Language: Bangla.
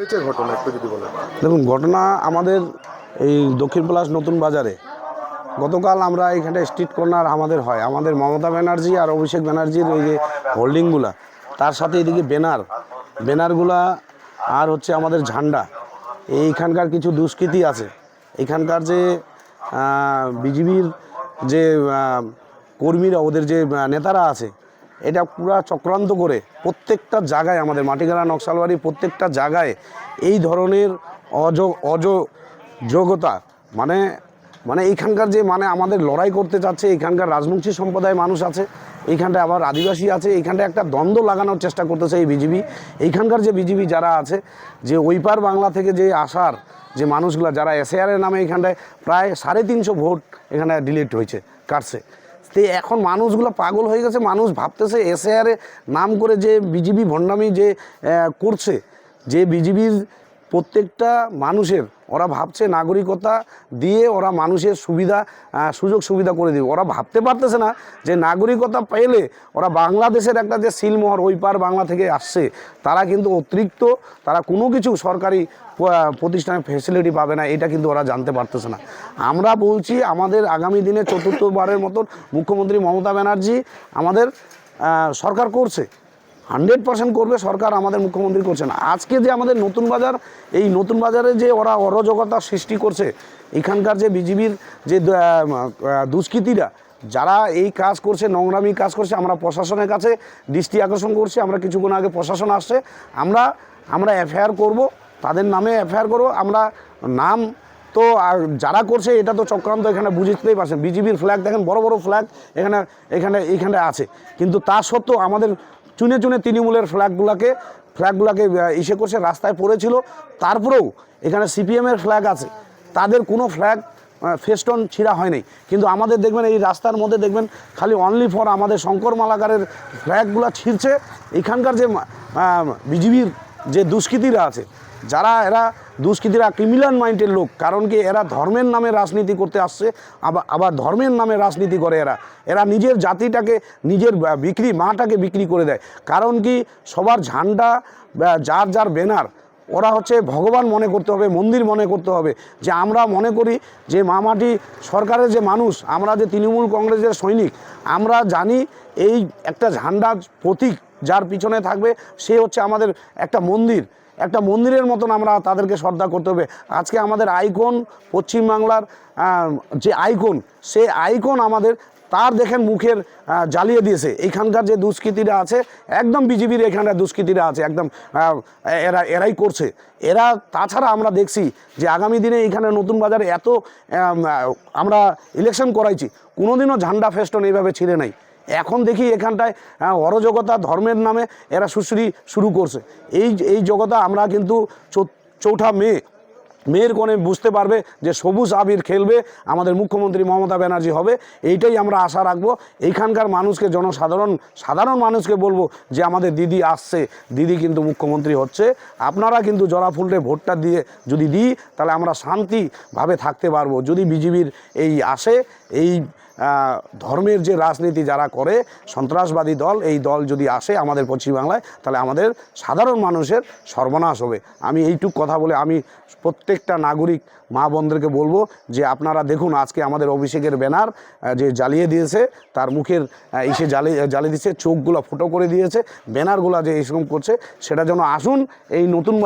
হয়েছে ঘটনা একটু যদি বলেন। দেখুন, ঘটনা আমাদের এই দক্ষিণ পলাশ নতুন বাজারে গতকাল আমরা এখানে স্ট্রিট কর্নার আমাদের হয়, আমাদের মমতা ব্যানার্জি আর অভিষেক ব্যানার্জির এই যে হোল্ডিংগুলা, তার সাথে এদিকে ব্যানারগুলা আর হচ্ছে আমাদের ঝান্ডা, এইখানকার কিছু দুষ্কৃতি আছে, এখানকার যে বিজেপির যে কর্মীরা, ওদের যে নেতারা আছে, এটা পুরা চক্রান্ত করে প্রত্যেকটা জায়গায় আমাদের মাটিগাড়া নকশালবাড়ি প্রত্যেকটা জায়গায় এই ধরনের অযোগ্যতা মানে এইখানকার যে আমাদের লড়াই করতে চাচ্ছে, এইখানকার রাজবংশী সম্প্রদায়ের মানুষ আছে, এইখানটায় আবার আদিবাসী আছে, এইখানটায় একটা দ্বন্দ্ব লাগানোর চেষ্টা করতেছে এই বিজেপি। এইখানকার যে বিজেপি যারা আছে, যে ওইপার বাংলা থেকে যে আসার যে মানুষগুলো যারা এসএআরের নামে এইখানটায় প্রায় 350 ভোট এখানে ডিলিট হয়েছে, কাটছে। তো এখন মানুষগুলো পাগল হয়ে গেছে, মানুষ ভাবতেছে এসএআরে নাম করে যে বিজেপি ভণ্ডামি যে করছে, যে বিজেপির প্রত্যেকটা মানুষের ওরা ভাবছে নাগরিকতা দিয়ে ওরা মানুষের সুযোগ সুবিধা করে দিবে। ওরা ভাবতে পারতেছে না যে নাগরিকতা পেলে ওরা বাংলাদেশের একটা যে সিলমোহর ওই পার বাংলা থেকে আসছে, তারা কিন্তু অতিরিক্ত তারা কোনো কিছু সরকারি প্রতিষ্ঠানের ফ্যাসিলিটি পাবে না, এটা কিন্তু ওরা জানতে পারতেছে না। আমরা বলছি আমাদের আগামী দিনে চতুর্থবারের মতন মুখ্যমন্ত্রী মমতা ব্যানার্জি আমাদের সরকার করছে, 100% করবে সরকার, আমাদের মুখ্যমন্ত্রী করছে না। আজকে যে আমাদের নতুন বাজার, এই নতুন বাজারে যে ওরা অরাজকতা সৃষ্টি করছে, এখানকার যে বিজেপির যে দুষ্কৃতীরা যারা এই কাজ করছে, নোংরামি কাজ করছে, আমরা প্রশাসনের কাছে দৃষ্টি আকর্ষণ করছি। আমরা কিছুক্ষণ আগে প্রশাসন আসছে, আমরা এফআইআর করব, তাদের নামে এফআইআর করব। আমরা নাম তো যারা করছে এটা তো চক্রান্ত, এখানে বুঝতেই পারছেন। বিজেপির ফ্ল্যাগ দেখেন, বড় বড় ফ্ল্যাগ এখানে আছে, কিন্তু তা সত্ত্বেও আমাদের চুনে তৃণমূলের ফ্ল্যাগগুলোকে ইসে করছে, রাস্তায় পড়েছিল। তারপরেও এখানে সিপিএমের ফ্ল্যাগ আছে, তাদের কোনো ফ্ল্যাগ ফেস্টন ছিঁড়া হয় নাই। কিন্তু আমাদের দেখবেন এই রাস্তার মধ্যে দেখবেন খালি অনলি ফর আমাদের শঙ্কর মালাকারের ফ্ল্যাগগুলো ছিঁড়ছে। এখানকার যে বিজেপির যে দুষ্কৃতীরা আছে, এরা দুষ্কৃতীরা ক্রিমিনাল মাইন্ডের লোক। কারণ কি, এরা ধর্মের নামে রাজনীতি করতে আসছে, আবার ধর্মের নামে রাজনীতি করে। এরা নিজের জাতিটাকে, নিজের মাটাকে বিক্রি করে দেয়। কারণ কি, সবার ঝান্ডা, যার ব্যানার, ওরা হচ্ছে ভগবান মনে করতে হবে, মন্দির মনে করতে হবে। যে আমরা মনে করি যে মামাটি সরকারের যে মানুষ, আমরা যে তৃণমূল কংগ্রেসের সৈনিক, আমরা জানি এই একটা ঝান্ডার প্রতীক যার পিছনে থাকবে, সে হচ্ছে আমাদের একটা মন্দিরের মতন আমরা তাদেরকে শ্রদ্ধা করতে হবে। আজকে আমাদের আইকন, পশ্চিমবাংলার যে আইকন, সে আইকন আমাদের, তার দেখেন মুখের জ্বালিয়ে দিয়েছে। এইখানকার যে দুষ্কৃতীরা আছে, একদম বিজেপির এখানে দুষ্কৃতীরা আছে, একদম এরাই করছে। তাছাড়া আমরা দেখছি যে আগামী দিনে এইখানে নতুন বাজারে এত আমরা ইলেকশন করাইছি, কোনোদিনও ঝান্ডা ফেস্টন এইভাবে ছিঁড়ে নাই। এখন দেখি এখানটায় অরাজকতা ধর্মের নামে এরা শুরু করছে। এই জগতা আমরা কিন্তু 4 মেয়ের কোণে বুঝতে পারবে যে সবুজ আবির খেলবে আমাদের মুখ্যমন্ত্রী মমতা ব্যানার্জি হবে। এইটাই আমরা আশা রাখবো। এইখানকার মানুষকে, সাধারণ মানুষকে বলবো যে আমাদের দিদি আসছে, দিদি কিন্তু মুখ্যমন্ত্রী হচ্ছে। আপনারা কিন্তু জরা ফুলটে ভোটটা দিয়ে যদি দিই, তাহলে আমরা শান্তিভাবে থাকতে পারবো। যদি বিজেপির এই আসে, এই ধর্মের যে রাজনীতি যারা করে, সন্ত্রাসবাদী দল, এই দল যদি আসে আমাদের পশ্চিমবাংলায়, তাহলে আমাদের সাধারণ মানুষের সর্বনাশ হবে। আমি এইটুক কথা বলে আমি প্রত্যেকটা নাগরিক মা বোনদেরকে বলবো যে আপনারা দেখুন, আজকে আমাদের অভিষেকের ব্যানার যে জ্বালিয়ে দিয়েছে, তার মুখের জ্বালিয়ে দিয়েছে, চোখগুলো ফুটো করে দিয়েছে, ব্যানারগুলো যে এইরকম করছে, সেটা যেন আসুন এই নতুন